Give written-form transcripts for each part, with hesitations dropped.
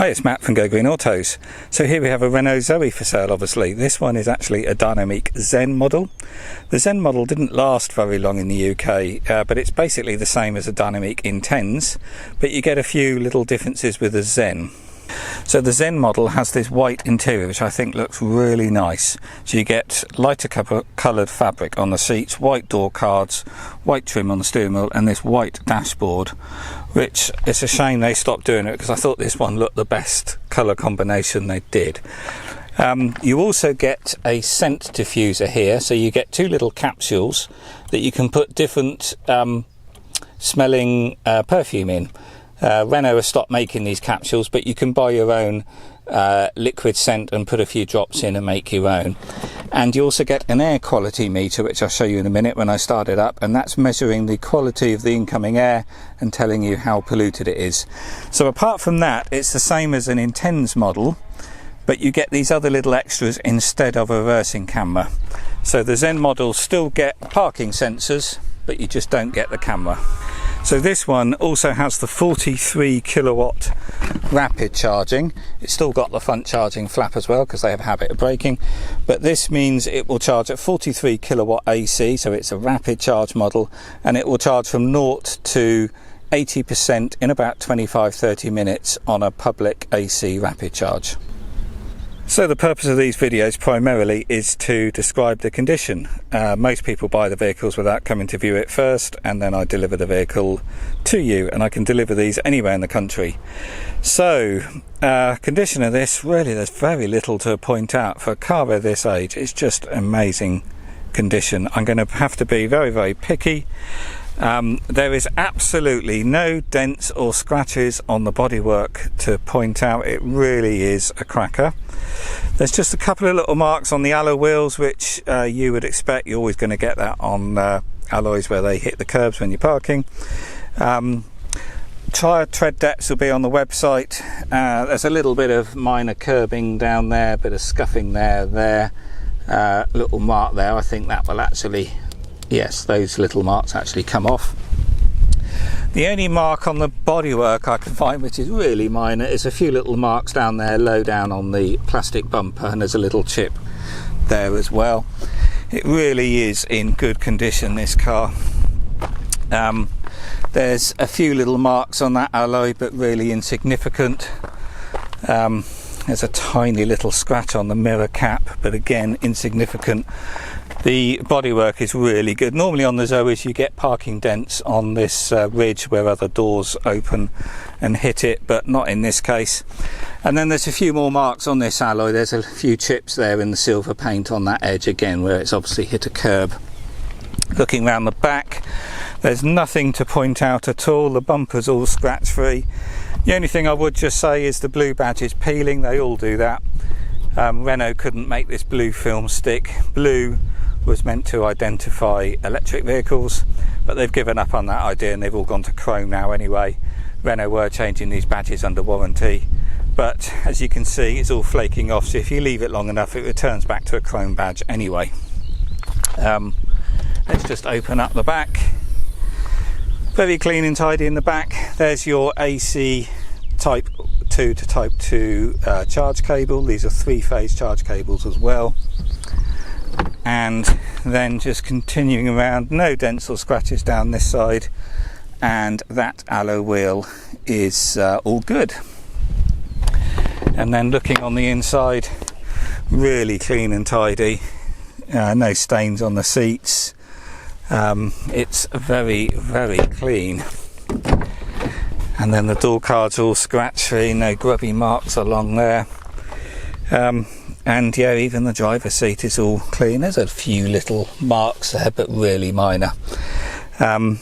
Hi, it's Matt from Go Green Autos. So here we have a Renault Zoe for sale, obviously. This one is actually a Dynamique Zen model. The Zen model didn't last very long in the UK, but it's basically the same as a Dynamique Intense, but you get a few little differences with the Zen. So the Zen model has this white interior, which I think looks really nice. So you get lighter coloured fabric on the seats, white door cards, white trim on the steering wheel, and this white dashboard, which it's a shame they stopped doing it because I thought this one looked the best colour combination they did. You also get a scent diffuser here, so you get two little capsules that you can put different smelling perfume in. Renault has stopped making these capsules, but you can buy your own liquid scent and put a few drops in and make your own. And you also get an air quality meter, which I'll show you in a minute when I start it up, and that's measuring the quality of the incoming air and telling you how polluted it is. So apart from that, it's the same as an Intense model, but you get these other little extras instead of a reversing camera. So the Zen models still get parking sensors, but you just don't get the camera. So this one also has the 43 kilowatt rapid charging. It's still got the front charging flap as well because they have a habit of braking, but this means it will charge at 43 kilowatt AC, so it's a rapid charge model, and it will charge from 0 to 80% in about 25-30 minutes on a public AC rapid charge. So the purpose of these videos primarily is to describe the condition. Most people buy the vehicles without coming to view it first, and then I deliver the vehicle to you, and I can deliver these anywhere in the country. So condition of this, really there's very little to point out. For a car of this age, it's just amazing condition. I'm going to have to be very picky. There is absolutely no dents or scratches on the bodywork to point out. It really is a cracker. There's just a couple of little marks on the alloy wheels, which you would expect. You're always going to get that on alloys where they hit the curbs when you're parking. Tyre tread depths will be on the website. There's a little bit of minor curbing down there, a bit of scuffing there, little mark there. I think that will actually, yes, those little marks actually come off. The only mark on the bodywork I can find, which is really minor, is a few little marks down there low down on the plastic bumper, and there's a little chip there as well. It really is in good condition, this car. There's a few little marks on that alloy, but really insignificant. There's a tiny little scratch on the mirror cap, but again insignificant. The bodywork is really good. Normally on the Zoes you get parking dents on this ridge where other doors open and hit it, but not in this case. And then there's a few more marks on this alloy. There's a few chips there in the silver paint on that edge again where it's obviously hit a curb. Looking round the back, there's nothing to point out at all. The bumper's all scratch free. The only thing I would just say is the blue badge is peeling. They all do that. Renault couldn't make this blue film stick. Blue was meant to identify electric vehicles, but they've given up on that idea and they've all gone to chrome now anyway. Renault were changing these badges under warranty, but as you can see it's all flaking off, so if you leave it long enough it returns back to a chrome badge anyway. Let's just open up the back. Very clean and tidy in the back. There's your AC type 2 to type 2 charge cable. These are 3-phase charge cables as well. And then just continuing around, no dents or scratches down this side, and that alloy wheel is all good. And then looking on the inside, really clean and tidy, no stains on the seats. It's very clean. And then the door cards are all scratch free, no grubby marks along there. And yeah, even the driver's seat is all clean. There's a few little marks there, but really minor. And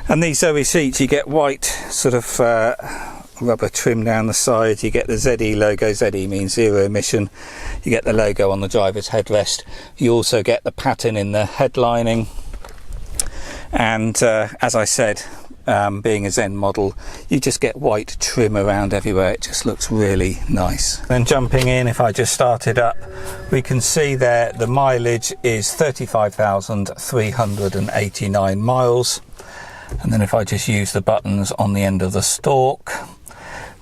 these Zoe seats, you get white sort of rubber trim down the side. You get the ZE logo. ZE means zero emission. You get the logo on the driver's headrest. You also get the pattern in the headlining. And as I said, being a Zen model, you just get white trim around everywhere. It just looks really nice. Then jumping in, if I just start it up, we can see there the mileage is 35,389 miles. And then if I just use the buttons on the end of the stalk,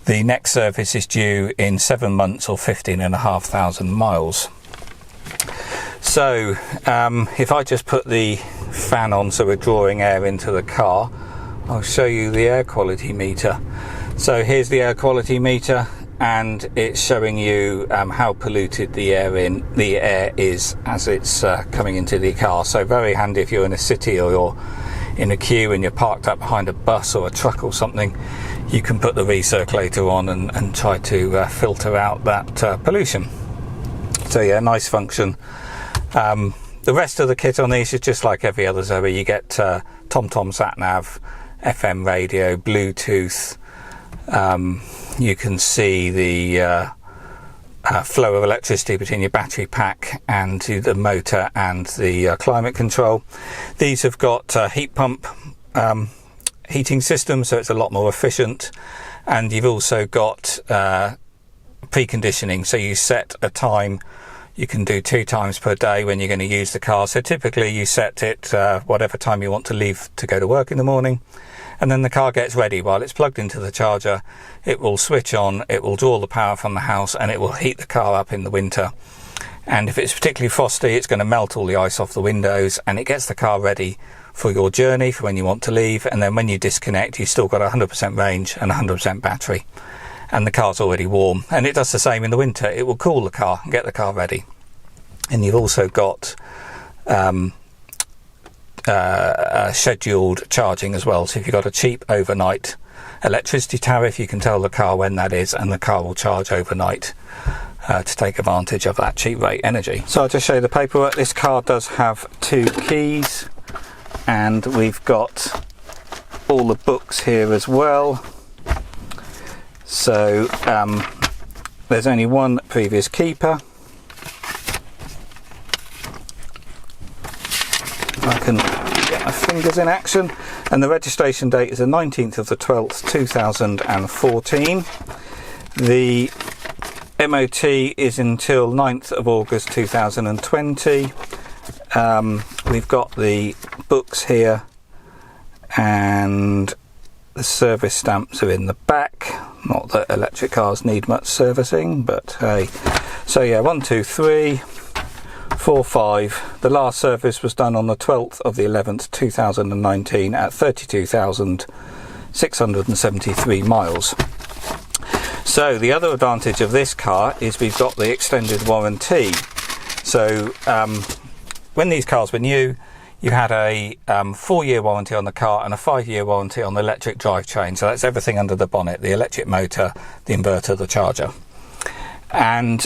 The next service is due in 7 months or 15,500 miles. So if I just put the fan on so we're drawing air into the car, I'll show you the air quality meter. So here's the air quality meter, and it's showing you how polluted the air is as it's coming into the car. So very handy if you're in a city or you're in a queue and you're parked up behind a bus or a truck or something. You can put the recirculator on and try to filter out that pollution. So yeah, nice function. The rest of the kit on these is just like every other Zoe. You get TomTom sat-nav, FM radio, Bluetooth. You can see the flow of electricity between your battery pack and the motor and the climate control. These have got heat pump heating system, so it's a lot more efficient, and you've also got preconditioning, so you set a time. You can do 2 times per day when you're going to use the car. So typically you set it whatever time you want to leave to go to work in the morning, and then the car gets ready. While it's plugged into the charger, it will switch on, it will draw the power from the house, and it will heat the car up in the winter. And if it's particularly frosty, it's going to melt all the ice off the windows, and it gets the car ready for your journey, for when you want to leave. And then when you disconnect, you've still got 100% range and 100% battery, and the car's already warm. And it does the same in the winter. It will cool the car and get the car ready. And you've also got scheduled charging as well. So if you've got a cheap overnight electricity tariff, you can tell the car when that is, and the car will charge overnight to take advantage of that cheap rate energy. So I'll just show you the paperwork. This car does have 2 keys, and we've got all the books here as well. So there's only one previous keeper. I can get my fingers in action, and the registration date is the 19th of the 12th 2014. The MOT is until 9th of August 2020. We've got the books here, and the service stamps are in the back. Not that electric cars need much servicing, but hey. So yeah, 1, 2, 3, 4, 5. The last service was done on the 12th of the 11th 2019 at 32,673 miles. So the other advantage of this car is we've got the extended warranty. So when these cars were new, you had a 4-year warranty on the car and a 5-year warranty on the electric drivetrain. So that's everything under the bonnet: the electric motor, the inverter, the charger. And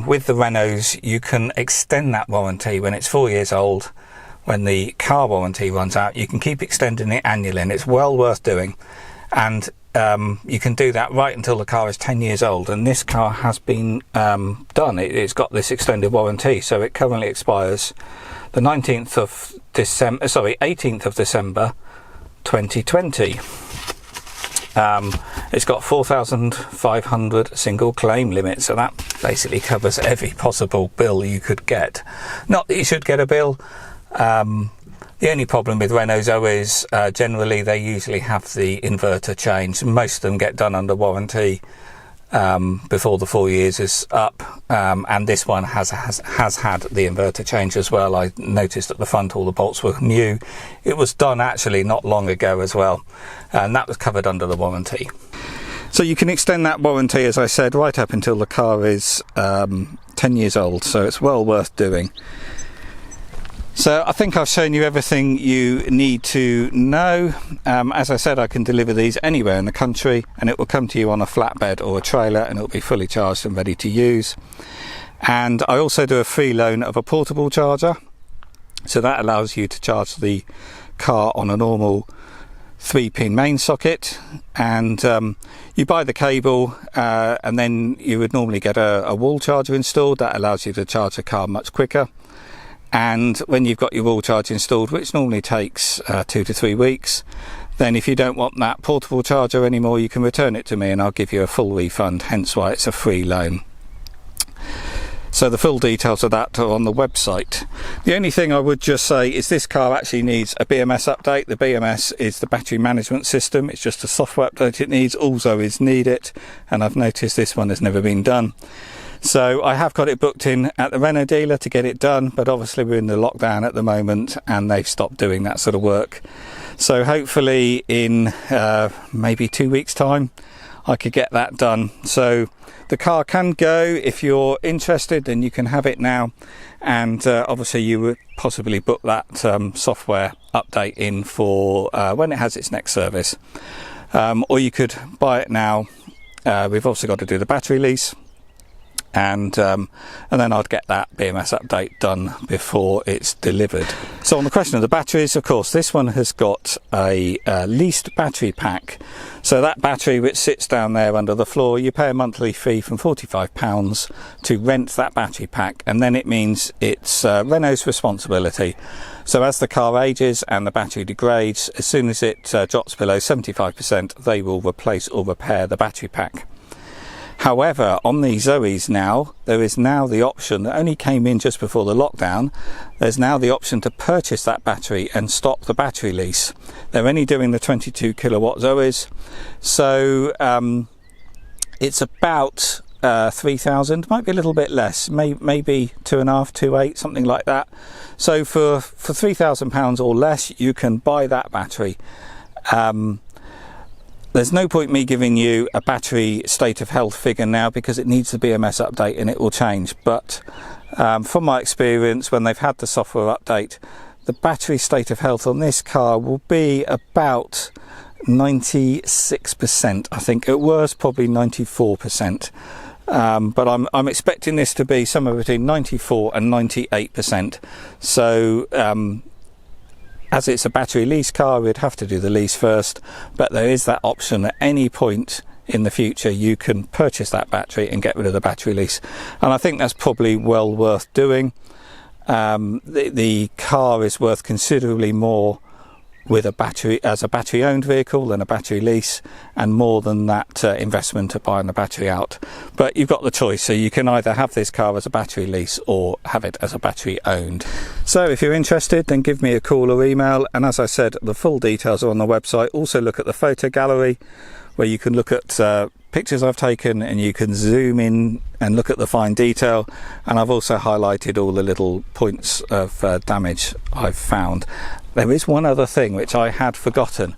with the Renaults, you can extend that warranty when it's 4 years old. When the car warranty runs out, you can keep extending it annually, and it's well worth doing. And you can do that right until the car is 10 years old. And this car has been done. It's got this extended warranty, so it currently expires the 18th of December 2020. It's got 4,500 single claim limit, so that basically covers every possible bill you could get. Not that you should get a bill. The only problem with Renault Zoe is generally they usually have the inverter changed. Most of them get done under warranty before the 4 years is up, and this one has had the inverter change as well. I noticed at the front all the bolts were new. It was done actually not long ago as well, and that was covered under the warranty. So you can extend that warranty, as I said, right up until the car is 10 years old, so it's well worth doing. So I think I've shown you everything you need to know. As I said, I can deliver these anywhere in the country, and it will come to you on a flatbed or a trailer, and it will be fully charged and ready to use. And I also do a free loan of a portable charger, so that allows you to charge the car on a normal 3-pin main socket, and you buy the cable, and then you would normally get a wall charger installed. That allows you to charge the car much quicker. And when you've got your wall charge installed, which normally takes 2 to 3 weeks, then if you don't want that portable charger anymore, you can return it to me and I'll give you a full refund, hence why it's a free loan. So the full details of that are on the website. The only thing I would just say is this car actually needs a BMS update. The BMS is the battery management system. It's just a software update it needs. All Zoes need it, and I've noticed this one has never been done. So I have got it booked in at the Renault dealer to get it done, but obviously we're in the lockdown at the moment and they've stopped doing that sort of work. So hopefully in maybe 2 weeks' time I could get that done. So the car can go. If you're interested, then you can have it now, and obviously you would possibly book that software update in for when it has its next service, or you could buy it now. We've also got to do the battery lease, and then I'd get that BMS update done before it's delivered. So on the question of the batteries, of course, this one has got a leased battery pack. So that battery which sits down there under the floor, you pay a monthly fee from £45 to rent that battery pack, and then it means it's Renault's responsibility. So as the car ages and the battery degrades, as soon as it drops below 75%, they will replace or repair the battery pack. However, on the Zoes now, there is now the option that only came in just before the lockdown. There's now the option to purchase that battery and stop the battery lease. They're only doing the 22 kilowatt Zoes. So it's about 3,000, might be a little bit less, maybe 2.5, 2.8, something like that. So for £3,000 or less, you can buy that battery. There's no point me giving you a battery state of health figure now because it needs the BMS update and it will change. But from my experience, when they've had the software update, the battery state of health on this car will be about 96%. I think at worst probably 94%. But I'm expecting this to be somewhere between 94 and 98%. So as it's a battery lease car, we'd have to do the lease first, but there is that option at any point in the future you can purchase that battery and get rid of the battery lease, and I think that's probably well worth doing. The car is worth considerably more with a battery as a battery owned vehicle than a battery lease, and more than that investment of buying the battery out. But you've got the choice, so you can either have this car as a battery lease or have it as a battery owned. So if you're interested, then give me a call or email, and as I said, the full details are on the website. Also look at the photo gallery where you can look at pictures I've taken, and you can zoom in and look at the fine detail, and I've also highlighted all the little points of damage I've found. There is one other thing which I had forgotten.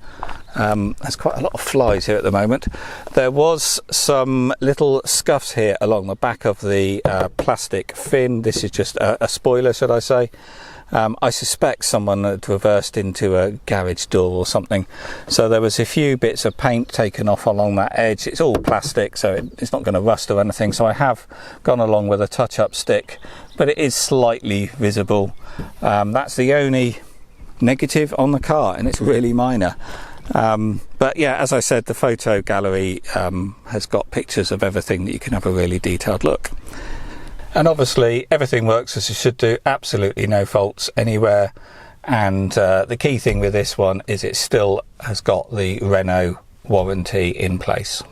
There's quite a lot of flies here at the moment. There was some little scuffs here along the back of the plastic fin. This is just a spoiler, should I say. I suspect someone had reversed into a garage door or something. So there was a few bits of paint taken off along that edge. It's all plastic, so it's not going to rust or anything. So I have gone along with a touch-up stick, but it is slightly visible. That's the only negative on the car, and it's really minor. But yeah, as I said, the photo gallery has got pictures of everything that you can have a really detailed look. And obviously everything works as it should do, absolutely no faults anywhere. And the key thing with this one is it still has got the Renault warranty in place.